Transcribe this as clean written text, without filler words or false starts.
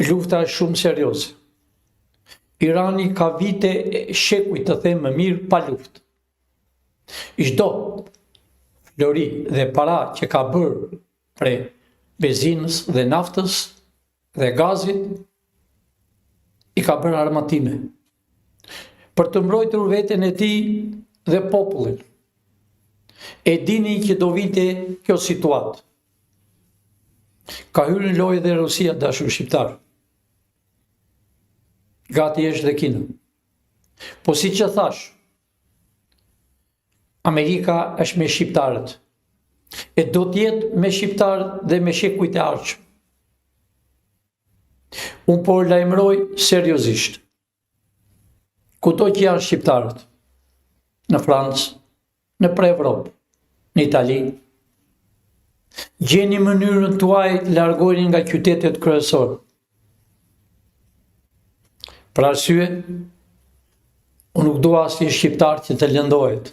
Lufta është shumë serioze. Irani ka vite shekuj të them më mirë pa luftë. Çdo flori dhe para që ka bërë prej benzinës dhe naftës dhe gazit i ka bërë armatime për të mbrojtur veten e tij dhe popullin. E dini që do vinte kjo situatë. Ka hyrë në lojë dhe Rusia, dashur shqiptar. Gati është dhe Kina. Po si që thash, Amerika është me shqiptarët. E do t'jetë me shqiptarët dhe me shekujt e ardhshëm. Unë po lajmëroj seriozisht. Kudo që janë shqiptarët, në Francë, në Evropë, në Itali, gjeni mënyrën tuaj të largoheni nga qytetet kryesorë. Për arsye, unë nuk dua asnjë shqiptar që të lëndohet.